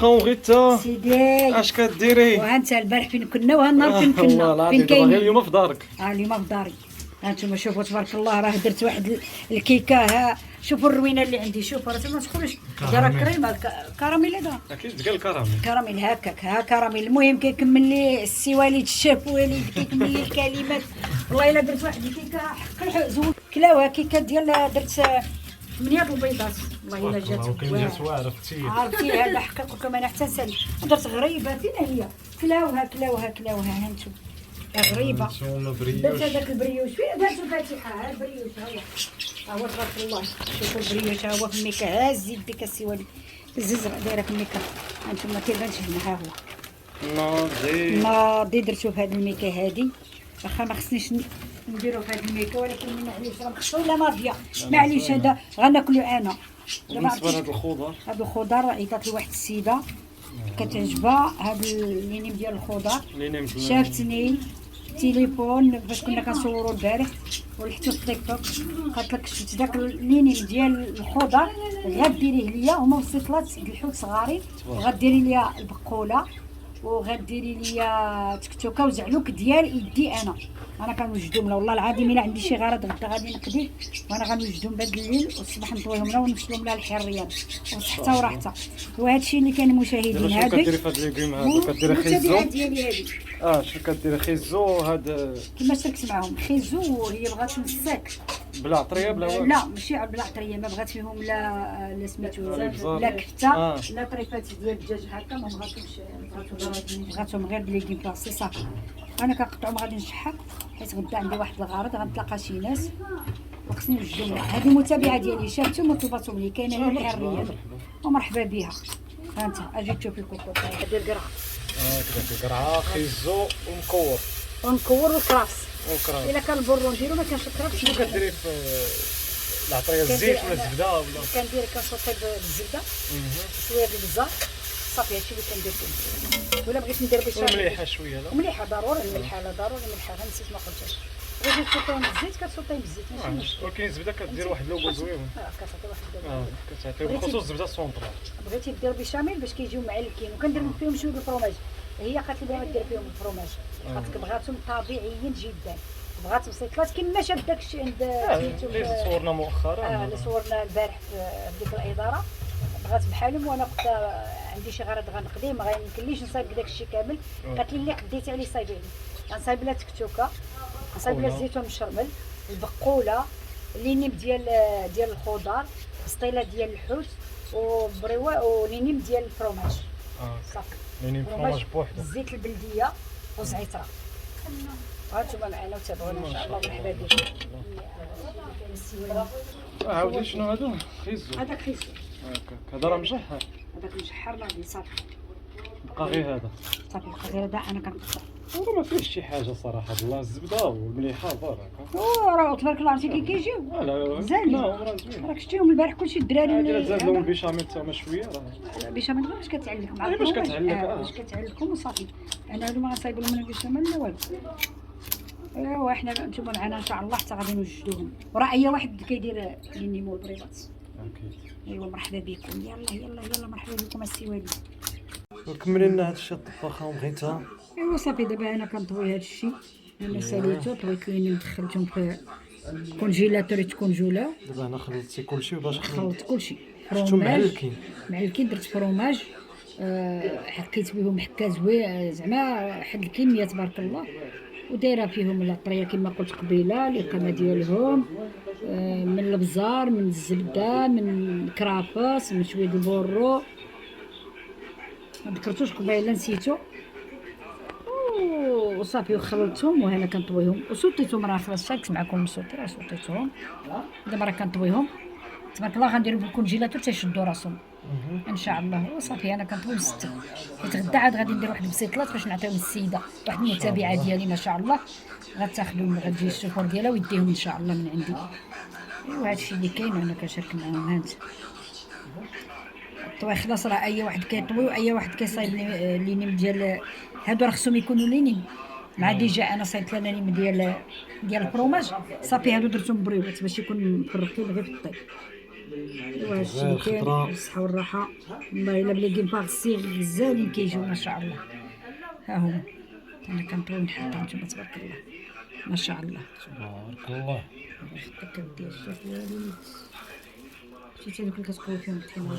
غيتا سيدي اش كديري؟ وها انت البارح فين كنا وها النهار فين والله كنا العظيم فين دابا غير كاينين. اليوم في دارك. اليوم في داري. ها انتم شوفوا تبارك الله، راه درت واحد الكيكه. ها شوفوا الروينه اللي عندي، شوفوا راه ما تدخلوش دايره كريمه كراميل. هذا اكيد ديال الكراميل. كراميل هكاك، ها كراميل. المهم كيكمل لي السي وليد الشاف وليد، كيكمل لي الكلمات. والله الا درت واحد الكيكه حق زوج كلاوها كيكه ديال درت 8 البيضات. والله الا جات عرفتي هذا حقيقة لكم. انا حتى نسالي درت غريبه فين هي. كلاوها ها انتم غريبه. درت هذاك البريوش فين درتو فاتحه. ها البريوش ها هو تبارك الله. شوفوا البريوش ها هو في الميكا. ها الزيت ديك السي وليد الززره دايره في الميكا. انتم ما كيبانش هنا. ها هو ناضي درتو في هذه الميكا هذه. واخا ما خصنيش نديرو في هذه الميكا، ولكن معليش راه مخصو ولا ناضيه. معليش هذا غناكلو انا. بالنسبه لهاد الخضر، هاد الخضر عيطات لي واحد السيده كتعجبها هاد اللينيم ديال الخضر. شافتني تليفون فاش كنا كنصوروا البارح ولحتو في التيك توك، قالت لك شفت داك اللينيم ديال الخضر غديريه ليا. هما وصيفلات الحوت صغارين، وغديري ليا البقوله، وغديري ليا تكتوكه وزعلوك ديال يدي. انا كنوجدهم لها والله العظيم. الا عندي شي غرض غدا غادي نقضيه، وانا غنوجدهم بهاد الليل والصباح نطويهم لها ونمشيهم لها الحريات وصحتها وراحتها. وهذا الشيء اللي كان المشاهدين هذا. كديري في هاد ليغوم هذا كديري خيزو ديالي هذه. شنو كديري خيزو هاد كيما شاركت معاهم خيزو. هي بغات مساك بلا عطريه بلا والو. لا ماشي بلا عطريه، ما بغات فيهم لا سميتو لا كفته لا طريفات ديال الدجاج هكا. ما بغاتهم غير بليغوم بلاصي صافي. انا كنقطعهم غادي نشحر حيت غدا عندي واحد الغرض غنتلاقى شي ناس وخصني نوجدهم لها. هذه متابعه ديالي شافتهم وطلباتهم لي. كاينه هي الحريه ومرحبا بها. ها انت اجي تشوفي الكوكو دير قرعه. كذا قرعه خيزو ونكور والكراس. الا كان البرو نديرو، ما كانش الكراس. شنو كديري في العطريه؟ الزيت ولا الزبده ولا؟ كندير كنصوصي بالزبده شويه بالبزار صافي. هادشي اللي كندير فيه. ولا بغيت ندير بشاميل مليحه شويه. لا مليحه ضروري. الملحه لا ضروري ملحه. نسيت ما قلتهاش. بغيتي تصوطيهم بالزيت كتصوطيهم بالزيت ماشي مشكل. ولكن الزبده كدير واحد لوغو زوين. كتعطي واحد اللوغو. كتعطي بخصوص الزبده سونطرال. بغيتي دير بشاميل باش كيجيو معلكين، وكندير فيهم شويه بالفرomاج. هي قالت لي بغا دير فيهم الفرomاج، قالت لك بغاتهم طبيعيين جدا. بغات بسيطلات كيما شاف داكشي عند سميتو اللي صورنا مؤخرا. اللي صورنا البارح في ديك الاداره. بغات بحالهم. وانا قلت عندي شي غرض غنقضيه، ما يمكنليش نصايب داكشي كامل. قالت لي اللي قديتي عليه صايبي لي. غنصايب لها تكتوكه، غنصايب لها الزيتون مشرمل، البقوله، لينيم ديال الخضر، سطيله ديال الحوت، وبريوه ولينيم ديال الفرomاج. صافي. لينيم فرomاج بوحده، الزيت البلديه وزعتره. هانتوما معنا وتابعونا ان شاء الله. مرحبا بكم. عاودي شنو هذا خيزو؟ هذاك خيزو هكاك. هذا راه مجحر. هذاك مشحر غادي صافي. بقى غير هذا صافي بقى غير هذا. انا كنقطع. والله ما فيهش شي حاجه صراحه. الله الزبده والمليحه برك. راه تبارك الله عرفتي كي كيجيو لا زين. راه زوين. راك شتيهم البارح كلشي الدراري اللي زاد لهم البيشاميل حتى شويه راه البيشاميل غير باش كتعلق مع باش كتعلق. باش كتعلقهم وصافي. انا هادو ما غنصايبوا لهم البيشاميل لا والو. ايوا حنا نتوما معنا ان شاء الله حتى غادي نوجدوهم. وراه اي واحد كيدير لينيمو البريبات. اكيد. ايوا مرحبا بكم. يلا مرحبا بكم السي وليد. وكملي لنا هذا الشيء الطباخه وبغيتها. ايوا صافي. دابا انا كنطوي هذا الشيء. انا ساليته طويت لينيم دخلتهم في الكونجيلاتور يتكونجولاو. دابا انا خلطتي كلشي باش خلطت كلشي. شفتو معلكين درت فروماج. حكيت بهم حكا زوين زعما واحد الكميه تبارك الله. ودايره فيهم العطريه كما قلت قبيله، الإقامة ديالهم من البزار، من الزبده، من الكرافس، من شويه البورو. ما ذكرتوش قبيله نسيتو. وصافي وخلطتهم. وهنا كنطويهم وسوطيتهم. راه خلاص شاركت معكم الصوتي، راه سوطيتهم. دابا راه كنطويهم تبارك الله. غنديرهم في الكونجيلاتور تيشدوا راسهم ان شاء الله. وصافي انا كنطوي 6 حيت غدا عاد غادي ندير واحد البسيطلات باش نعطيهم للسيده. واحد المتابعه ديالي ما شاء الله غتاخذهم، غتجي الشوفور ديالها ويديهم ان شاء الله من عندي. ايوا هادشي اللي كاين وانا كنشارك معاهم. هانت الطوي خلاص. راه اي واحد كيطوي واي واحد كيصايب لينيم ديال هادو راه خصهم يكونوا لينيم مع ديجا. انا صايبت لنا لينيم ديال الفرomاج صافي. هادو درتهم بريوات باش يكون مفرقين غير في الطيب. ايوا هادشي اللي كاين بالصحة والراحة. والله الا بلي كيبقى الصيغ زانين كيجيو ما شاء الله. ها هما انا كنطوي نحطها نتوما تبارك الله ما شاء الله. تبارك الله. خدك ودي الشيخ وليد شتي هذوك اللي كتقوي فيهم الطحينة.